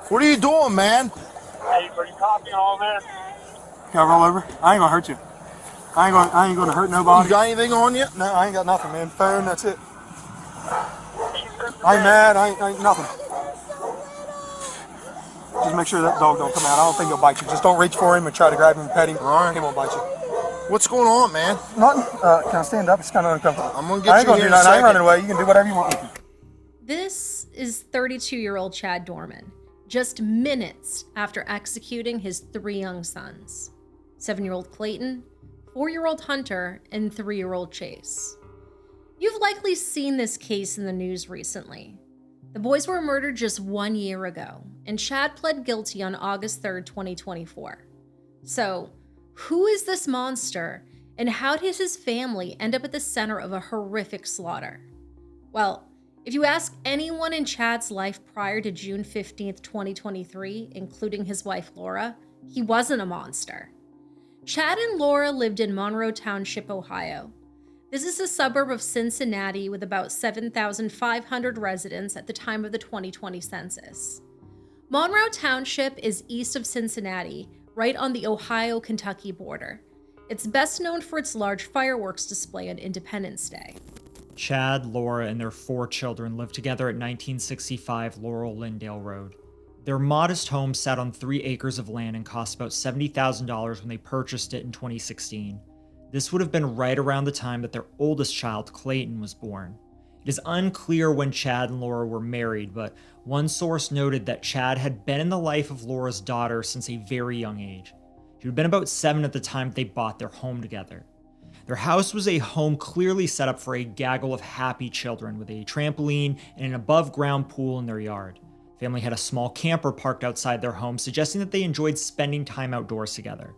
What are you doing, man? Hey, are you copying all this? Can I roll over? I ain't gonna hurt you. I ain't gonna hurt nobody. You got anything on you? No, I ain't got nothing, man. Phone, that's it. I ain't mad, I ain't nothing. Just make sure that dog don't come out. I don't think he'll bite you. Just don't reach for him and try to grab him and pet him. All right. He won't bite you. What's going on, man? Nothing. Can I stand up? It's kind of uncomfortable. I'm gonna I get ain't you gonna here do in a nothing. I ain't second. running away. You can do whatever you want with me. This is 32-year-old Chad Doerman, just minutes after executing his 3 young sons, 7-year-old Clayton, 4-year-old Hunter, and 3-year-old Chase. You've likely seen this case in the news recently. The boys were murdered just 1 year ago, and Chad pled guilty on August 3rd, 2024. So, who is this monster, and how did his family end up at the center of a horrific slaughter? Well, if you ask anyone in Chad's life prior to June 15th, 2023, including his wife Laura, he wasn't a monster. Chad and Laura lived in Monroe Township, Ohio. This is a suburb of Cincinnati with about 7,500 residents at the time of the 2020 census. Monroe Township is east of Cincinnati, right on the Ohio-Kentucky border. It's best known for its large fireworks display on Independence Day. Chad, Laura, and their 4 children lived together at 1965 Laurel Lindale Road. Their modest home sat on 3 acres of land and cost about $70,000 when they purchased it in 2016. This would have been right around the time that their oldest child, Clayton, was born. It is unclear when Chad and Laura were married, but one source noted that Chad had been in the life of Laura's daughter since a very young age. She had been about 7 at the time they bought their home together. Their house was a home clearly set up for a gaggle of happy children with a trampoline and an above-ground pool in their yard. The family had a small camper parked outside their home, suggesting that they enjoyed spending time outdoors together.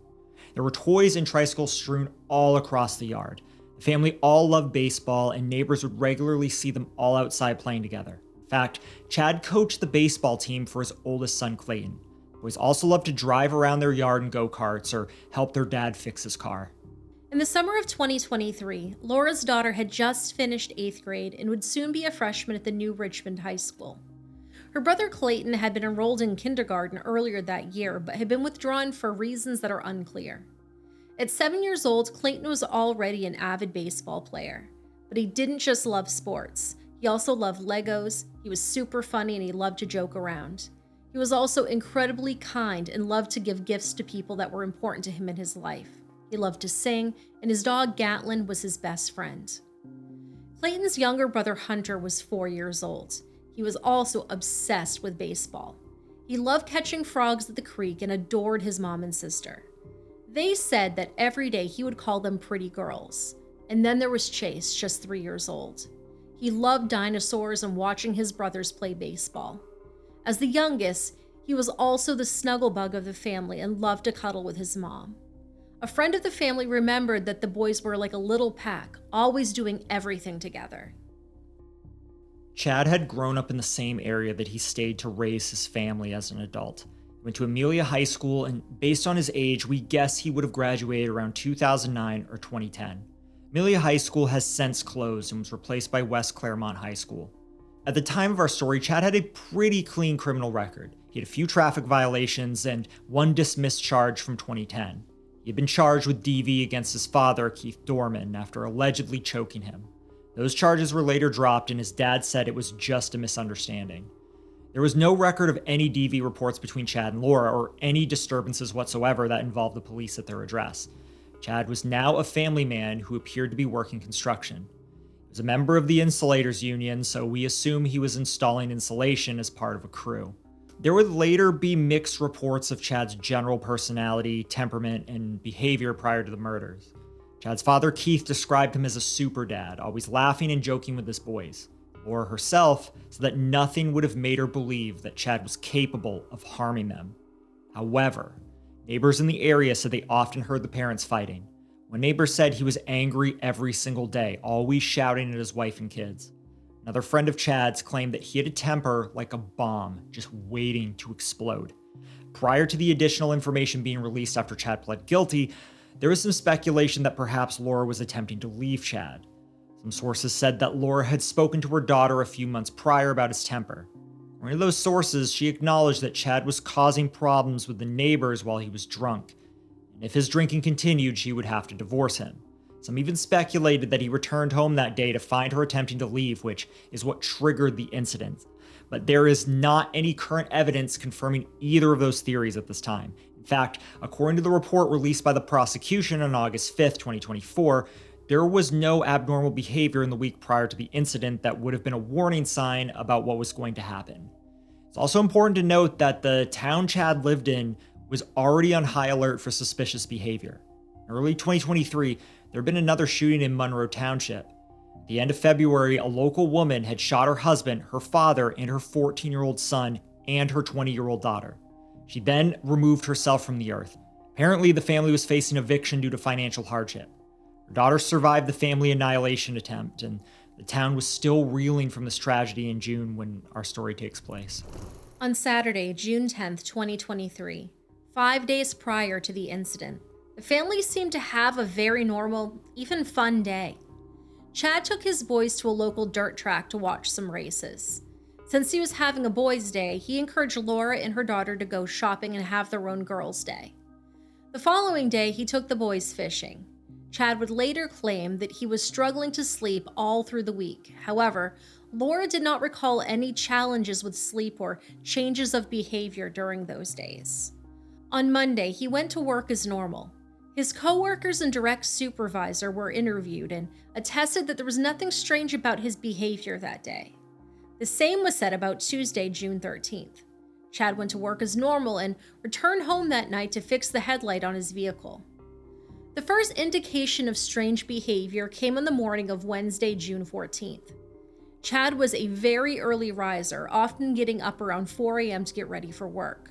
There were toys and tricycles strewn all across the yard. The family all loved baseball, and neighbors would regularly see them all outside playing together. In fact, Chad coached the baseball team for his oldest son, Clayton. Boys also loved to drive around their yard in go-karts or help their dad fix his car. In the summer of 2023, Laura's daughter had just finished 8th grade and would soon be a freshman at the new Richmond High School. Her brother Clayton had been enrolled in kindergarten earlier that year, but had been withdrawn for reasons that are unclear. At 7 years old, Clayton was already an avid baseball player, but he didn't just love sports. He also loved Legos, he was super funny, and he loved to joke around. He was also incredibly kind and loved to give gifts to people that were important to him in his life. He loved to sing, and his dog Gatlin was his best friend. Clayton's younger brother Hunter was 4 years old. He was also obsessed with baseball. He loved catching frogs at the creek and adored his mom and sister. They said that every day he would call them pretty girls. And then there was Chase, just 3 years old. He loved dinosaurs and watching his brothers play baseball. As the youngest, he was also the snugglebug of the family and loved to cuddle with his mom. A friend of the family remembered that the boys were like a little pack, always doing everything together. Chad had grown up in the same area that he stayed to raise his family as an adult. He went to Amelia High School, and based on his age, we guess he would have graduated around 2009 or 2010. Amelia High School has since closed and was replaced by West Claremont High School. At the time of our story, Chad had a pretty clean criminal record. He had a few traffic violations and one dismissed charge from 2010. He had been charged with DV against his father, Keith Doerman, after allegedly choking him. Those charges were later dropped, and his dad said it was just a misunderstanding. There was no record of any DV reports between Chad and Laura or any disturbances whatsoever that involved the police at their address. Chad was now a family man who appeared to be working construction. He was a member of the Insulators Union, so we assume he was installing insulation as part of a crew. There would later be mixed reports of Chad's general personality, temperament, and behavior prior to the murders. Chad's father, Keith, described him as a super dad, always laughing and joking with his boys. Laura herself said that nothing would have made her believe that Chad was capable of harming them. However, neighbors in the area said they often heard the parents fighting. One neighbor said he was angry every single day, always shouting at his wife and kids. Another friend of Chad's claimed that he had a temper like a bomb, just waiting to explode. Prior to the additional information being released after Chad pled guilty, there was some speculation that perhaps Laura was attempting to leave Chad. Some sources said that Laura had spoken to her daughter a few months prior about his temper. According to those sources, she acknowledged that Chad was causing problems with the neighbors while he was drunk, and if his drinking continued, she would have to divorce him. Some even speculated that he returned home that day to find her attempting to leave, which is what triggered the incident. But there is not any current evidence confirming either of those theories at this time. In fact, according to the report released by the prosecution on August 5th, 2024, there was no abnormal behavior in the week prior to the incident that would have been a warning sign about what was going to happen. It's also important to note that the town Chad lived in was already on high alert for suspicious behavior. In early 2023, there had been another shooting in Monroe Township. At the end of February, a local woman had shot her husband, her father, and her 14-year-old son, and her 20-year-old daughter. She then removed herself from the earth. Apparently, the family was facing eviction due to financial hardship. Her daughter survived the family annihilation attempt, and the town was still reeling from this tragedy in June when our story takes place. On Saturday, June 10th, 2023, 5 days prior to the incident, the family seemed to have a very normal, even fun day. Chad took his boys to a local dirt track to watch some races. Since he was having a boys' day, he encouraged Laura and her daughter to go shopping and have their own girls' day. The following day, he took the boys fishing. Chad would later claim that he was struggling to sleep all through the week. However, Laura did not recall any challenges with sleep or changes of behavior during those days. On Monday, he went to work as normal. His co-workers and direct supervisor were interviewed and attested that there was nothing strange about his behavior that day. The same was said about Tuesday, June 13th. Chad went to work as normal and returned home that night to fix the headlight on his vehicle. The first indication of strange behavior came on the morning of Wednesday, June 14th. Chad was a very early riser, often getting up around 4 a.m. to get ready for work.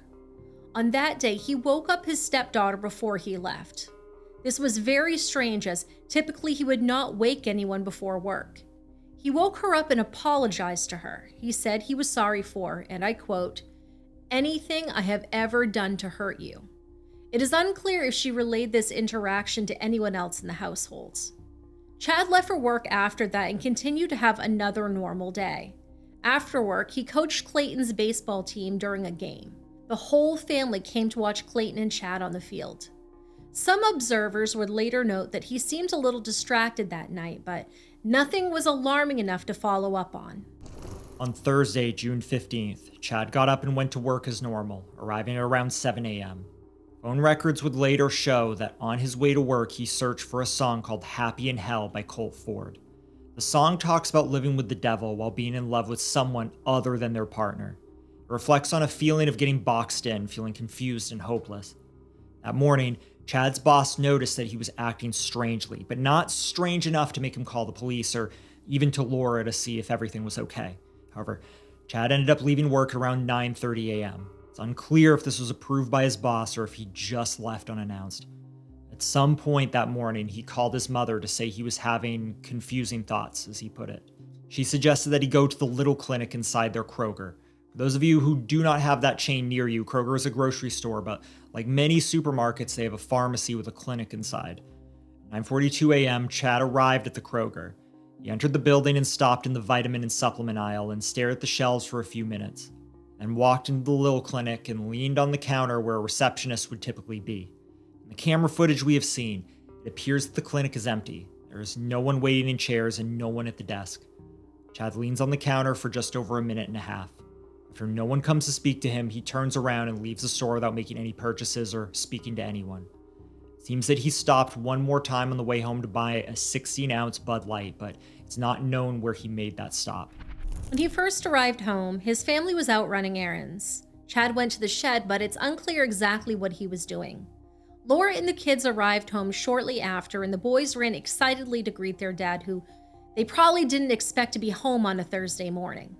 On that day, he woke up his stepdaughter before he left. This was very strange, as typically he would not wake anyone before work. He woke her up and apologized to her. He said he was sorry for, and I quote, "anything I have ever done to hurt you." It is unclear if she relayed this interaction to anyone else in the household. Chad left for work after that and continued to have another normal day. After work, he coached Clayton's baseball team during a game. The whole family came to watch Clayton and Chad on the field. Some observers would later note that he seemed a little distracted that night, but nothing was alarming enough to follow up on. On Thursday, June 15th, Chad got up and went to work as normal, arriving at around 7 a.m. Phone records would later show that on his way to work, he searched for a song called Happy in Hell by Colt Ford. The song talks about living with the devil while being in love with someone other than their partner. It reflects on a feeling of getting boxed in, feeling confused and hopeless. That morning, Chad's boss noticed that he was acting strangely, but not strange enough to make him call the police or even to Laura to see if everything was okay. However, Chad ended up leaving work around 9:30 a.m. It's unclear if this was approved by his boss or if he just left unannounced. At some point that morning, he called his mother to say he was having confusing thoughts, as he put it. She suggested that he go to the little clinic inside their Kroger. For those of you who do not have that chain near you, Kroger is a grocery store, but like many supermarkets, they have a pharmacy with a clinic inside. At 9:42 a.m., Chad arrived at the Kroger. He entered the building and stopped in the vitamin and supplement aisle and stared at the shelves for a few minutes, then walked into the little clinic and leaned on the counter where a receptionist would typically be. In the camera footage we have seen, it appears that the clinic is empty. There is no one waiting in chairs and no one at the desk. Chad leans on the counter for just over a minute and a half. After no one comes to speak to him, he turns around and leaves the store without making any purchases or speaking to anyone. It seems that he stopped one more time on the way home to buy a 16-ounce Bud Light, but it's not known where he made that stop. When he first arrived home, his family was out running errands. Chad went to the shed, but it's unclear exactly what he was doing. Laura and the kids arrived home shortly after, and the boys ran excitedly to greet their dad, who they probably didn't expect to be home on a Thursday morning.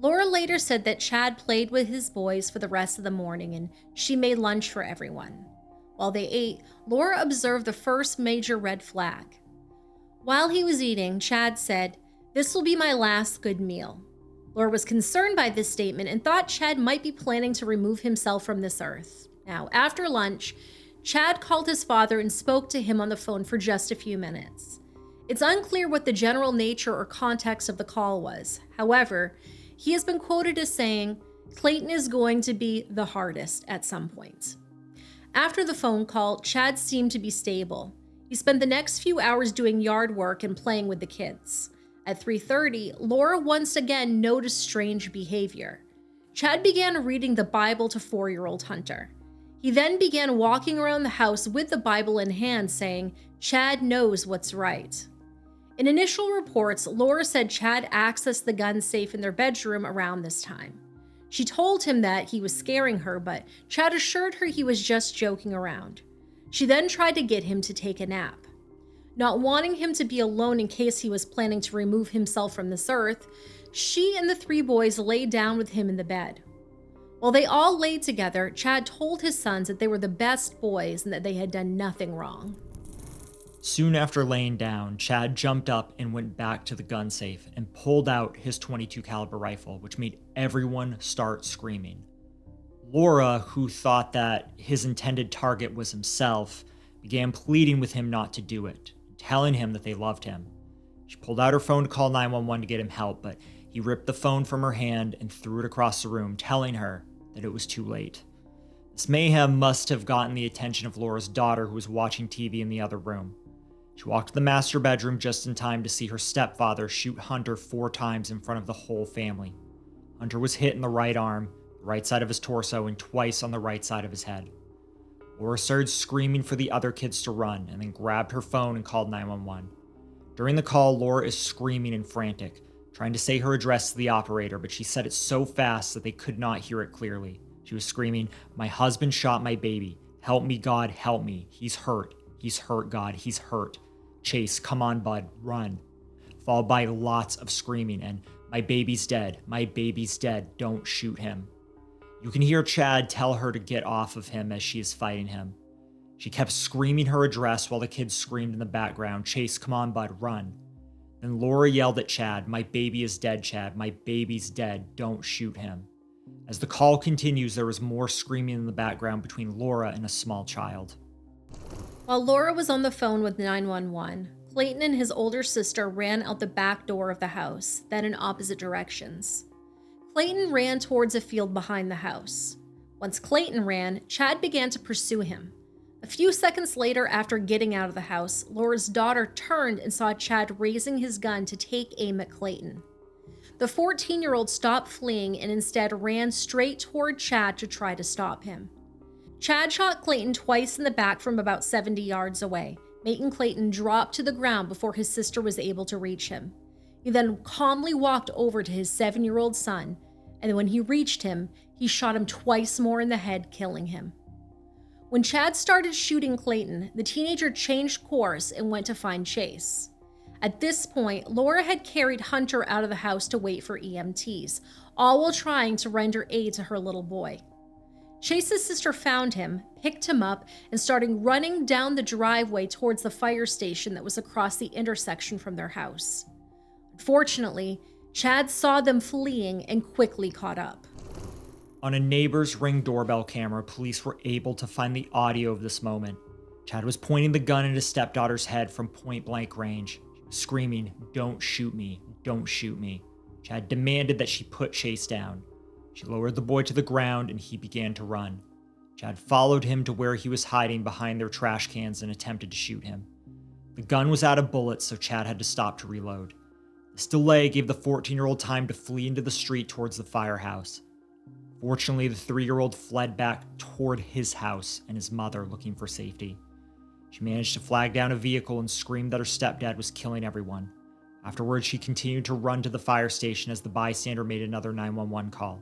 Laura later said that Chad played with his boys for the rest of the morning, and she made lunch for everyone. While they ate, Laura observed the first major red flag. While he was eating, Chad said, "This will be my last good meal." Laura was concerned by this statement and thought Chad might be planning to remove himself from this earth. Now, after lunch, Chad called his father and spoke to him on the phone for just a few minutes. It's unclear what the general nature or context of the call was. However, He has been quoted as saying, "Clayton is going to be the hardest at some point." After the phone call, Chad seemed to be stable. He spent the next few hours doing yard work and playing with the kids. At 3:30, Laura once again noticed strange behavior. Chad began reading the Bible to 4-year-old Hunter. He then began walking around the house with the Bible in hand, saying, "Chad knows what's right." In initial reports, Laura said Chad accessed the gun safe in their bedroom around this time. She told him that he was scaring her, but Chad assured her he was just joking around. She then tried to get him to take a nap. Not wanting him to be alone in case he was planning to remove himself from this earth, she and the 3 boys laid down with him in the bed. While they all laid together, Chad told his sons that they were the best boys and that they had done nothing wrong. Soon after laying down, Chad jumped up and went back to the gun safe and pulled out his .22 caliber rifle, which made everyone start screaming. Laura, who thought that his intended target was himself, began pleading with him not to do it, telling him that they loved him. She pulled out her phone to call 911 to get him help, but he ripped the phone from her hand and threw it across the room, telling her that it was too late. This mayhem must have gotten the attention of Laura's daughter, who was watching TV in the other room. She walked to the master bedroom just in time to see her stepfather shoot Hunter 4 times in front of the whole family. Hunter was hit in the right arm, the right side of his torso, and twice on the right side of his head. Laura started screaming for the other kids to run and then grabbed her phone and called 911. During the call, Laura is screaming and frantic, trying to say her address to the operator, but she said it so fast that they could not hear it clearly. She was screaming, "My husband shot my baby. Help me, God, help me. He's hurt. He's hurt, God. He's hurt. Chase, come on, bud, run." Followed by lots of screaming and, "My baby's dead. My baby's dead. Don't shoot him." You can hear Chad tell her to get off of him as she is fighting him. She kept screaming her address while the kids screamed in the background, "Chase, come on, bud, run." Then Laura yelled at Chad, "My baby is dead, Chad. My baby's dead. Don't shoot him." As the call continues, there was more screaming in the background between Laura and a small child. While Laura was on the phone with 911, Clayton and his older sister ran out the back door of the house, then in opposite directions. Clayton ran towards a field behind the house. Once Clayton ran, Chad began to pursue him. A few seconds later, after getting out of the house, Laura's daughter turned and saw Chad raising his gun to take aim at Clayton. The 14-year-old stopped fleeing and instead ran straight toward Chad to try to stop him. Chad shot Clayton twice in the back from about 70 yards away, making Clayton drop to the ground before his sister was able to reach him. He then calmly walked over to his 7-year-old son, and when he reached him, he shot him twice more in the head, killing him. When Chad started shooting Clayton, the teenager changed course and went to find Chase. At this point, Laura had carried Hunter out of the house to wait for EMTs, all while trying to render aid to her little boy. Chase's sister found him, picked him up, and started running down the driveway towards the fire station that was across the intersection from their house. Unfortunately, Chad saw them fleeing and quickly caught up. On a neighbor's Ring doorbell camera, police were able to find the audio of this moment. Chad was pointing the gun at his stepdaughter's head from point-blank range. She was screaming, "Don't shoot me, don't shoot me." Chad demanded that she put Chase down. She lowered the boy to the ground and he began to run. Chad followed him to where he was hiding behind their trash cans and attempted to shoot him. The gun was out of bullets, so Chad had to stop to reload. This delay gave the 14-year-old time to flee into the street towards the firehouse. Fortunately, the 3-year-old fled back toward his house and his mother, looking for safety. She managed to flag down a vehicle and screamed that her stepdad was killing everyone. Afterwards, she continued to run to the fire station as the bystander made another 911 call.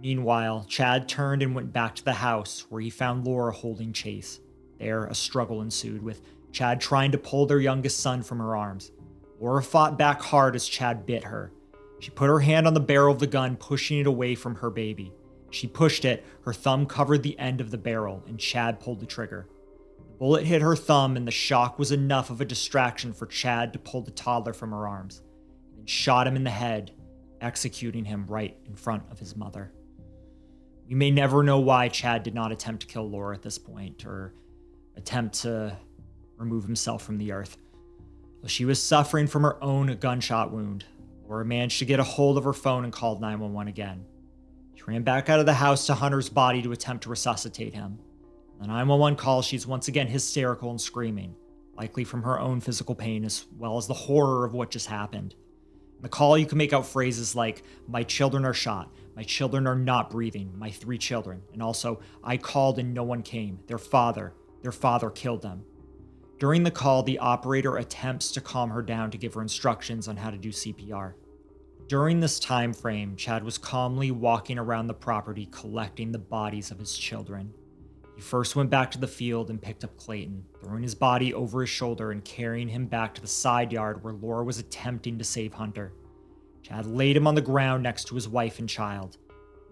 Meanwhile, Chad turned and went back to the house, where he found Laura holding Chase. There, a struggle ensued, with Chad trying to pull their youngest son from her arms. Laura fought back hard as Chad bit her. She put her hand on the barrel of the gun, pushing it away from her baby. She pushed it, her thumb covered the end of the barrel, and Chad pulled the trigger. The bullet hit her thumb, and the shock was enough of a distraction for Chad to pull the toddler from her arms, and shot him in the head, executing him right in front of his mother. We may never know why Chad did not attempt to kill Laura at this point, or attempt to remove himself from the earth. While she was suffering from her own gunshot wound, Laura managed to get a hold of her phone and called 911 again. She ran back out of the house to Hunter's body to attempt to resuscitate him. On the 911 call, she's once again hysterical and screaming, likely from her own physical pain as well as the horror of what just happened. In the call, you can make out phrases like, "My children are shot," "My children are not breathing," "My 3 children," and also, "I called and no one came. Their father killed them." During the call, the operator attempts to calm her down to give her instructions on how to do CPR. During this time frame, Chad was calmly walking around the property collecting the bodies of his children. He first went back to the field and picked up Clayton, throwing his body over his shoulder and carrying him back to the side yard where Laura was attempting to save Hunter. Chad laid him on the ground next to his wife and child,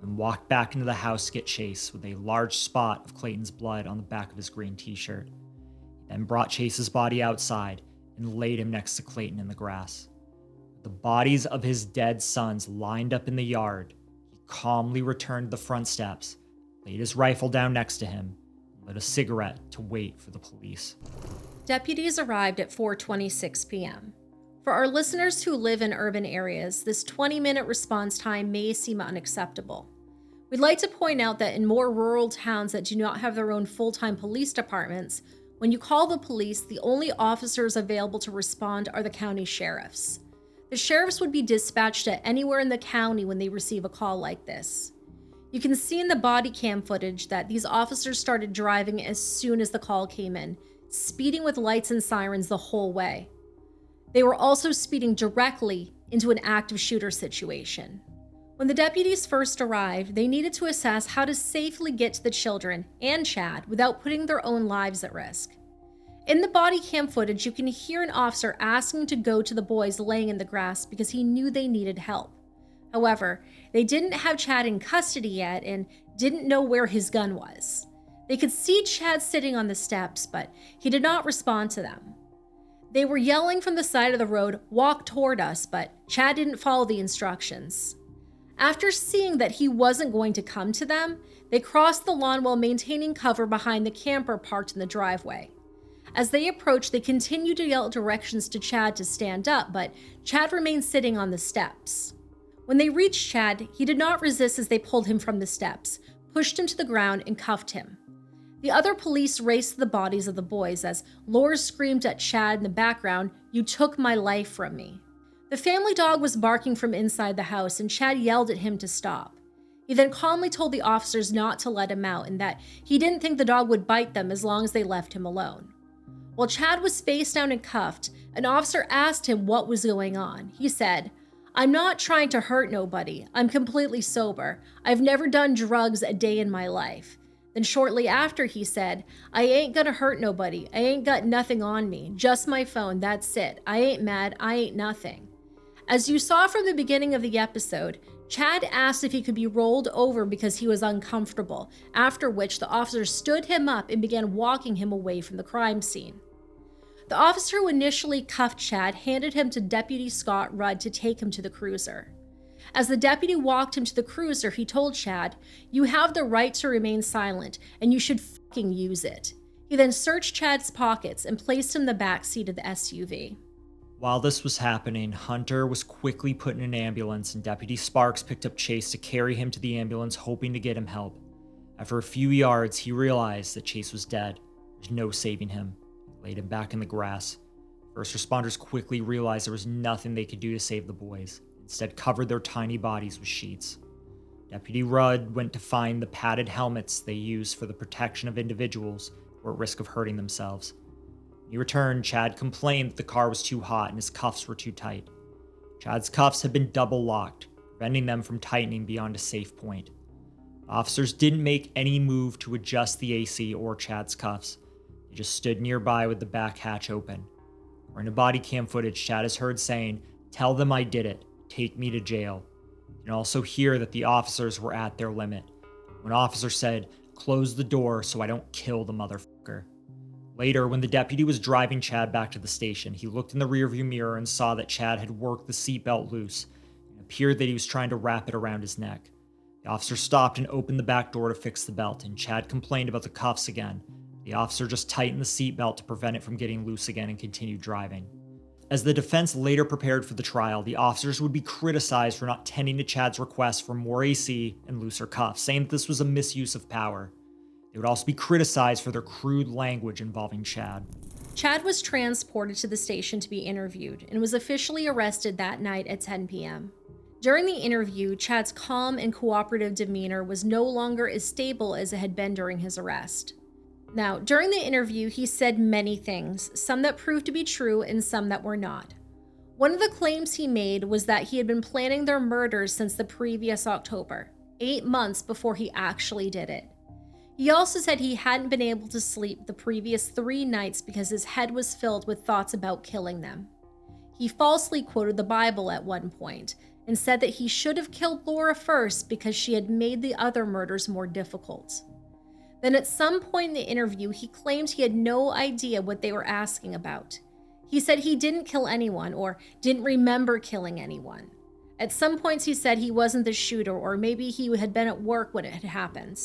and walked back into the house to get Chase with a large spot of Clayton's blood on the back of his green t-shirt. He then brought Chase's body outside and laid him next to Clayton in the grass. With the bodies of his dead sons lined up in the yard, he calmly returned to the front steps, laid his rifle down next to him, and lit a cigarette to wait for the police. Deputies arrived at 4:26 p.m. For our listeners who live in urban areas, this 20-minute response time may seem unacceptable. We'd like to point out that in more rural towns that do not have their own full-time police departments, when you call the police, the only officers available to respond are the county sheriffs. The sheriffs would be dispatched at anywhere in the county when they receive a call like this. You can see in the body cam footage that these officers started driving as soon as the call came in, speeding with lights and sirens the whole way. They were also speeding directly into an active shooter situation. When the deputies first arrived, they needed to assess how to safely get to the children and Chad without putting their own lives at risk. In the body cam footage, you can hear an officer asking to go to the boys laying in the grass because he knew they needed help. However, they didn't have Chad in custody yet and didn't know where his gun was. They could see Chad sitting on the steps, but he did not respond to them. They were yelling from the side of the road, "Walk toward us," but Chad didn't follow the instructions. After seeing that he wasn't going to come to them, they crossed the lawn while maintaining cover behind the camper parked in the driveway. As they approached, they continued to yell directions to Chad to stand up, but Chad remained sitting on the steps. When they reached Chad, he did not resist as they pulled him from the steps, pushed him to the ground, and cuffed him. The other police raced to the bodies of the boys as Laura screamed at Chad in the background, "You took my life from me." The family dog was barking from inside the house, and Chad yelled at him to stop. He then calmly told the officers not to let him out and that he didn't think the dog would bite them as long as they left him alone. While Chad was face down and cuffed, an officer asked him what was going on. He said, "I'm not trying to hurt nobody. I'm completely sober. I've never done drugs a day in my life." Then shortly after, he said, "I ain't gonna hurt nobody. I ain't got nothing on me. Just my phone, that's it. I ain't mad. I ain't nothing." As you saw from the beginning of the episode, Chad asked if he could be rolled over because he was uncomfortable, after which the officer stood him up and began walking him away from the crime scene. The officer who initially cuffed Chad handed him to Deputy Scott Rudd to take him to the cruiser. As the deputy walked him to the cruiser, he told Chad, "You have the right to remain silent, and you should fucking use it." He then searched Chad's pockets and placed him in the back seat of the SUV. While this was happening, Hunter was quickly put in an ambulance and Deputy Sparks picked up Chase to carry him to the ambulance, hoping to get him help. After a few yards, he realized that Chase was dead. There's no saving him. He laid him back in the grass. First responders quickly realized there was nothing they could do to save the boys. Instead, covered their tiny bodies with sheets. Deputy Rudd went to find the padded helmets they use for the protection of individuals who were at risk of hurting themselves. When he returned, Chad complained that the car was too hot and his cuffs were too tight. Chad's cuffs had been double locked, preventing them from tightening beyond a safe point. The officers didn't make any move to adjust the AC or Chad's cuffs. They just stood nearby with the back hatch open. According to body cam footage, Chad is heard saying, "Tell them I did it. Take me to jail." You can also hear that the officers were at their limit. One officer said, "Close the door so I don't kill the motherfucker." Later, when the deputy was driving Chad back to the station, he looked in the rearview mirror and saw that Chad had worked the seatbelt loose. It appeared that he was trying to wrap it around his neck. The officer stopped and opened the back door to fix the belt, and Chad complained about the cuffs again. The officer just tightened the seatbelt to prevent it from getting loose again and continued driving. As the defense later prepared for the trial, the officers would be criticized for not tending to Chad's request for more AC and looser cuffs, saying that this was a misuse of power. They would also be criticized for their crude language involving Chad. Chad was transported to the station to be interviewed and was officially arrested that night at 10 p.m. During the interview, Chad's calm and cooperative demeanor was no longer as stable as it had been during his arrest. Now, during the interview, he said many things, some that proved to be true and some that were not. One of the claims he made was that he had been planning their murders since the previous October, 8 months before he actually did it. He also said he hadn't been able to sleep the previous 3 nights because his head was filled with thoughts about killing them. He falsely quoted the Bible at one point and said that he should have killed Laura first because she had made the other murders more difficult. Then at some point in the interview, he claimed he had no idea what they were asking about. He said he didn't kill anyone or didn't remember killing anyone. At some points he said he wasn't the shooter or maybe he had been at work when it had happened.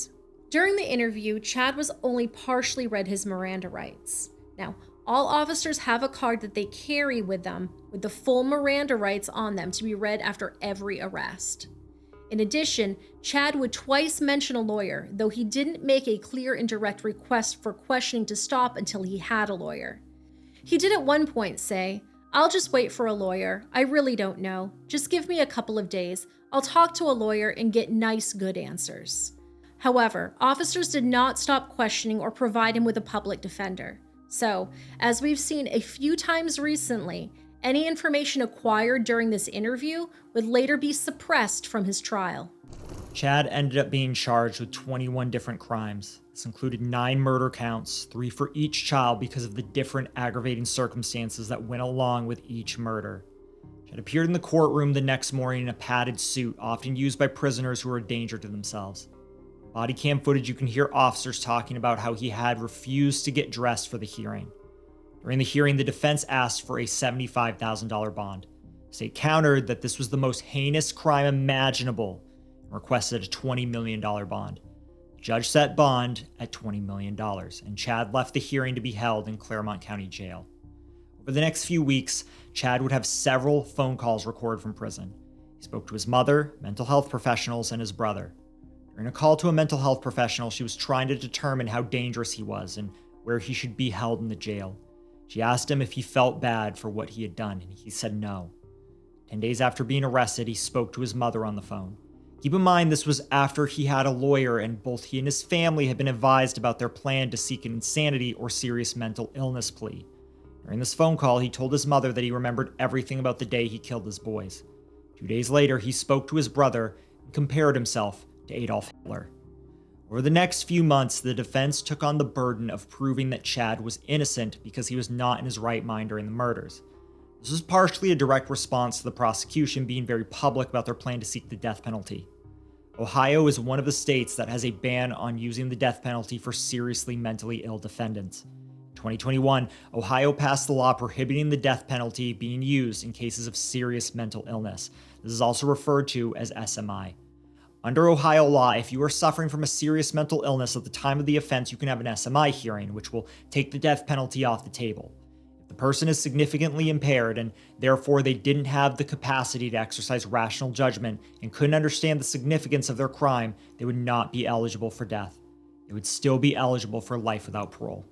During the interview, Chad was only partially read his Miranda rights. Now, all officers have a card that they carry with them with the full Miranda rights on them to be read after every arrest. In addition, Chad would twice mention a lawyer, though he didn't make a clear and direct request for questioning to stop until he had a lawyer. He did at one point say, "I'll just wait for a lawyer. I really don't know. Just give me a couple of days. I'll talk to a lawyer and get nice, good answers." However, officers did not stop questioning or provide him with a public defender. So, as we've seen a few times recently, any information acquired during this interview would later be suppressed from his trial. Chad ended up being charged with 21 different crimes. This included 9 murder counts, 3 for each child because of the different aggravating circumstances that went along with each murder. Chad appeared in the courtroom the next morning in a padded suit, often used by prisoners who were a danger to themselves. Body cam footage, you can hear officers talking about how he had refused to get dressed for the hearing. During the hearing, the defense asked for a $75,000 bond. The state countered that this was the most heinous crime imaginable and requested a $20 million bond. The judge set bond at $20 million, and Chad left the hearing to be held in Claremont County Jail. Over the next few weeks, Chad would have several phone calls recorded from prison. He spoke to his mother, mental health professionals, and his brother. During a call to a mental health professional, she was trying to determine how dangerous he was and where he should be held in the jail. She asked him if he felt bad for what he had done, and he said no. 10 days after being arrested, he spoke to his mother on the phone. Keep in mind, this was after he had a lawyer, and both he and his family had been advised about their plan to seek an insanity or serious mental illness plea. During this phone call, he told his mother that he remembered everything about the day he killed his boys. 2 days later, he spoke to his brother and compared himself to Adolf Hitler. Over the next few months, the defense took on the burden of proving that Chad was innocent because he was not in his right mind during the murders. This was partially a direct response to the prosecution being very public about their plan to seek the death penalty. Ohio is one of the states that has a ban on using the death penalty for seriously mentally ill defendants. In 2021, Ohio passed the law prohibiting the death penalty being used in cases of serious mental illness. This is also referred to as SMI. Under Ohio law, if you are suffering from a serious mental illness at the time of the offense, you can have an SMI hearing, which will take the death penalty off the table. If the person is significantly impaired and therefore they didn't have the capacity to exercise rational judgment and couldn't understand the significance of their crime, they would not be eligible for death. They would still be eligible for life without parole.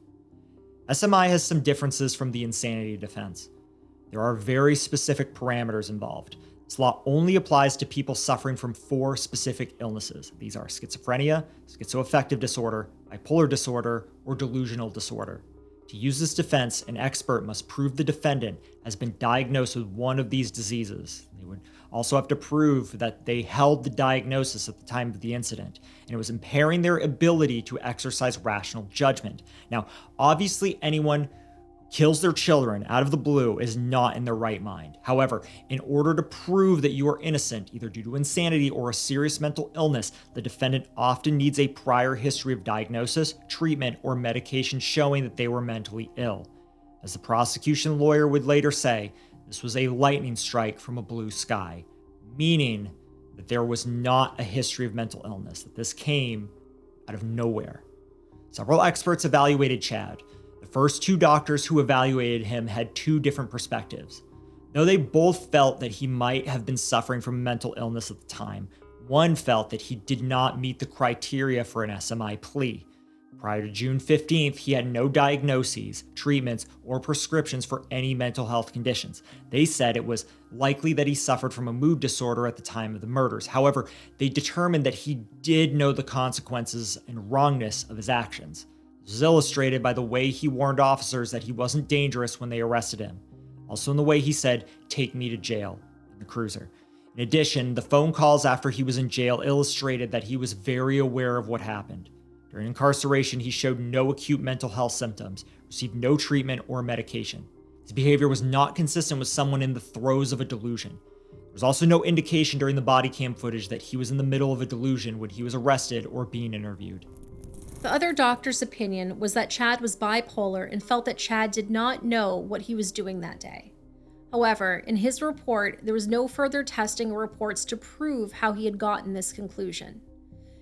SMI has some differences from the insanity defense. There are very specific parameters involved. This law only applies to people suffering from 4 specific illnesses. These are schizophrenia, schizoaffective disorder, bipolar disorder, or delusional disorder. To use this defense, an expert must prove the defendant has been diagnosed with one of these diseases. They would also have to prove that they held the diagnosis at the time of the incident, and it was impairing their ability to exercise rational judgment. Now, obviously, anyone kills their children out of the blue is not in their right mind. However, in order to prove that you are innocent, either due to insanity or a serious mental illness, the defendant often needs a prior history of diagnosis, treatment, or medication showing that they were mentally ill. As the prosecution lawyer would later say, this was a lightning strike from a blue sky, meaning that there was not a history of mental illness, that this came out of nowhere. Several experts evaluated Chad. The first two doctors who evaluated him had two different perspectives. Though they both felt that he might have been suffering from mental illness at the time, one felt that he did not meet the criteria for an SMI plea. Prior to June 15th, he had no diagnoses, treatments, or prescriptions for any mental health conditions. They said it was likely that he suffered from a mood disorder at the time of the murders. However, they determined that he did know the consequences and wrongness of his actions. This was illustrated by the way he warned officers that he wasn't dangerous when they arrested him. Also in the way he said, "Take me to jail," in the cruiser. In addition, the phone calls after he was in jail illustrated that he was very aware of what happened. During incarceration, he showed no acute mental health symptoms, received no treatment or medication. His behavior was not consistent with someone in the throes of a delusion. There was also no indication during the body cam footage that he was in the middle of a delusion when he was arrested or being interviewed. The other doctor's opinion was that Chad was bipolar and felt that Chad did not know what he was doing that day. However, in his report, there was no further testing or reports to prove how he had gotten this conclusion.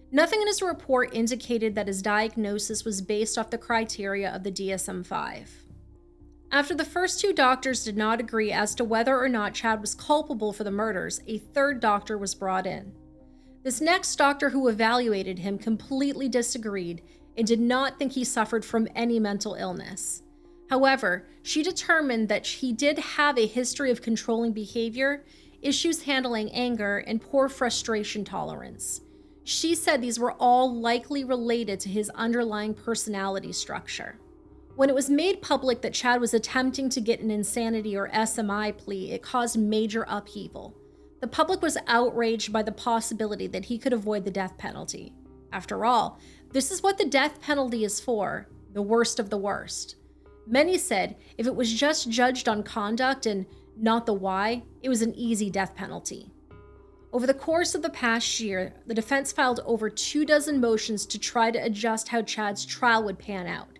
Nothing in his report indicated that his diagnosis was based off the criteria of the DSM-5. After the first two doctors did not agree as to whether or not Chad was culpable for the murders, a third doctor was brought in. This next doctor who evaluated him completely disagreed and did not think he suffered from any mental illness. However, she determined that he did have a history of controlling behavior, issues handling anger, and poor frustration tolerance. She said these were all likely related to his underlying personality structure. When it was made public that Chad was attempting to get an insanity or SMI plea, it caused major upheaval. The public was outraged by the possibility that he could avoid the death penalty. After all, this is what the death penalty is for, the worst of the worst. Many said if it was just judged on conduct and not the why, it was an easy death penalty. Over the course of the past year, the defense filed over 24 motions to try to adjust how Chad's trial would pan out.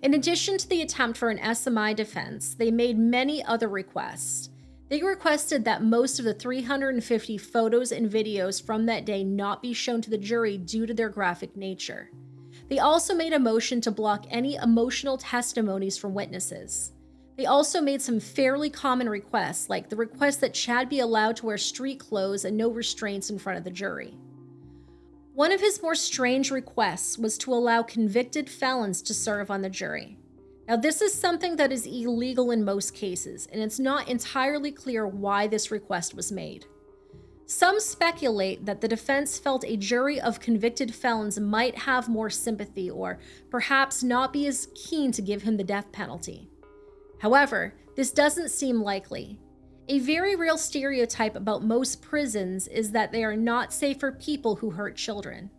In addition to the attempt for an SMI defense, they made many other requests. They requested that most of the 350 photos and videos from that day not be shown to the jury due to their graphic nature. They also made a motion to block any emotional testimonies from witnesses. They also made some fairly common requests, like the request that Chad be allowed to wear street clothes and no restraints in front of the jury. One of his more strange requests was to allow convicted felons to serve on the jury. Now, this is something that is illegal in most cases, and it's not entirely clear why this request was made. Some speculate that the defense felt a jury of convicted felons might have more sympathy or perhaps not be as keen to give him the death penalty. However, this doesn't seem likely. A very real stereotype about most prisons is that they are not safe for people who hurt children.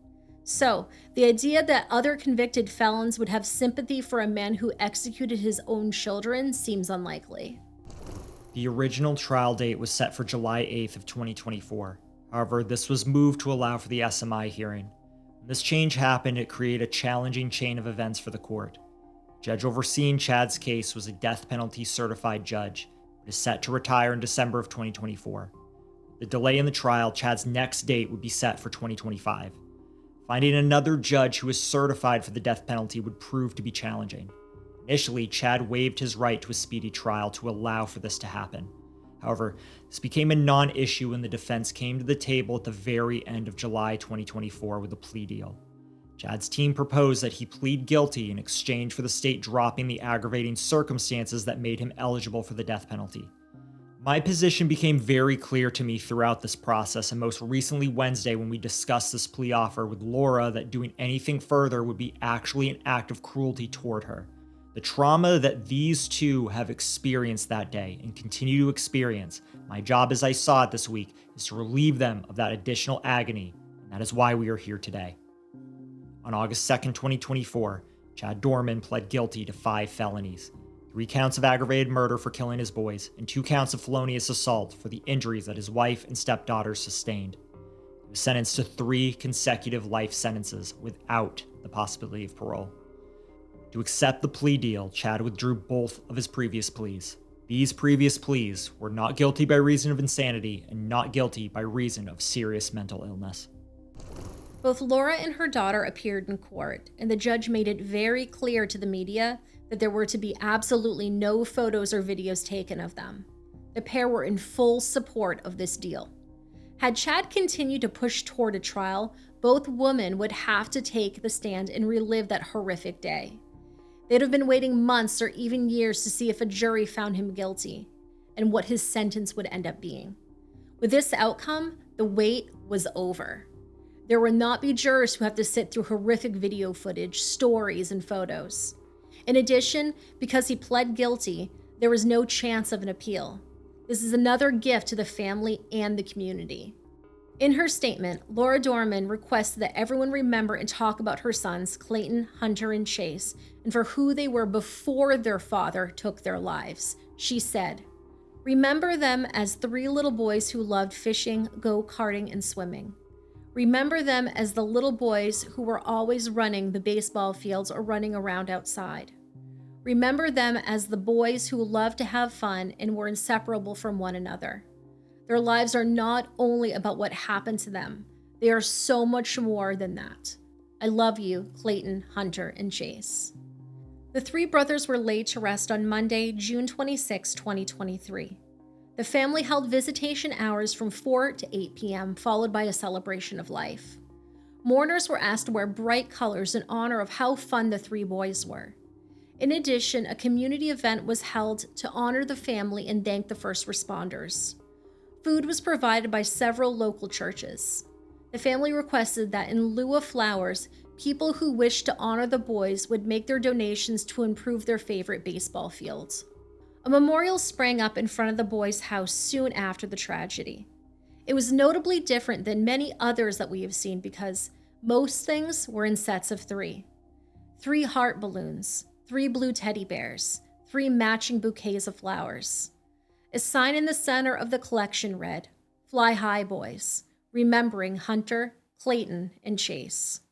So, the idea that other convicted felons would have sympathy for a man who executed his own children seems unlikely. The original trial date was set for July 8th of 2024. However, this was moved to allow for the SMI hearing. When this change happened, it created a challenging chain of events for the court. The judge overseeing Chad's case was a death penalty certified judge, but is set to retire in December of 2024. The delay in the trial, Chad's next date would be set for 2025. Finding another judge who is certified for the death penalty would prove to be challenging. Initially, Chad waived his right to a speedy trial to allow for this to happen. However, this became a non-issue when the defense came to the table at the very end of July 2024 with a plea deal. Chad's team proposed that he plead guilty in exchange for the state dropping the aggravating circumstances that made him eligible for the death penalty. My position became very clear to me throughout this process, and most recently Wednesday when we discussed this plea offer with Laura that doing anything further would be actually an act of cruelty toward her. The trauma that these two have experienced that day and continue to experience, my job as I saw it this week, is to relieve them of that additional agony, and that is why we are here today. On August 2nd, 2024, Chad Doerman pled guilty to 5 felonies, 3 counts of aggravated murder for killing his boys, and 2 counts of felonious assault for the injuries that his wife and stepdaughter sustained. He was sentenced to 3 consecutive life sentences without the possibility of parole. To accept the plea deal, Chad withdrew both of his previous pleas. These previous pleas were not guilty by reason of insanity and not guilty by reason of serious mental illness. Both Laura and her daughter appeared in court, and the judge made it very clear to the media that there were to be absolutely no photos or videos taken of them. The pair were in full support of this deal. Had Chad continued to push toward a trial, both women would have to take the stand and relive that horrific day. They'd have been waiting months or even years to see if a jury found him guilty and what his sentence would end up being. With this outcome, the wait was over. There would not be jurors who have to sit through horrific video footage, stories, and photos. In addition, because he pled guilty, there was no chance of an appeal. This is another gift to the family and the community. In her statement, Laura Doerman requested that everyone remember and talk about her sons, Clayton, Hunter, and Chase, and for who they were before their father took their lives. She said, "Remember them as 3 little boys who loved fishing, go-karting, and swimming. Remember them as the little boys who were always running the baseball fields or running around outside. Remember them as the boys who loved to have fun and were inseparable from one another. Their lives are not only about what happened to them, they are so much more than that. I love you, Clayton, Hunter, and Chase." The 3 brothers were laid to rest on Monday, June 26, 2023. The family held visitation hours from 4 to 8 p.m., followed by a celebration of life. Mourners were asked to wear bright colors in honor of how fun the 3 boys were. In addition, a community event was held to honor the family and thank the first responders. Food was provided by several local churches. The family requested that in lieu of flowers, people who wished to honor the boys would make their donations to improve their favorite baseball fields. A memorial sprang up in front of the boys' house soon after the tragedy. It was notably different than many others that we have seen because most things were in sets of 3. 3 heart balloons, 3 blue teddy bears, 3 matching bouquets of flowers. A sign in the center of the collection read, "Fly high, boys," remembering Hunter, Clayton, and Chase.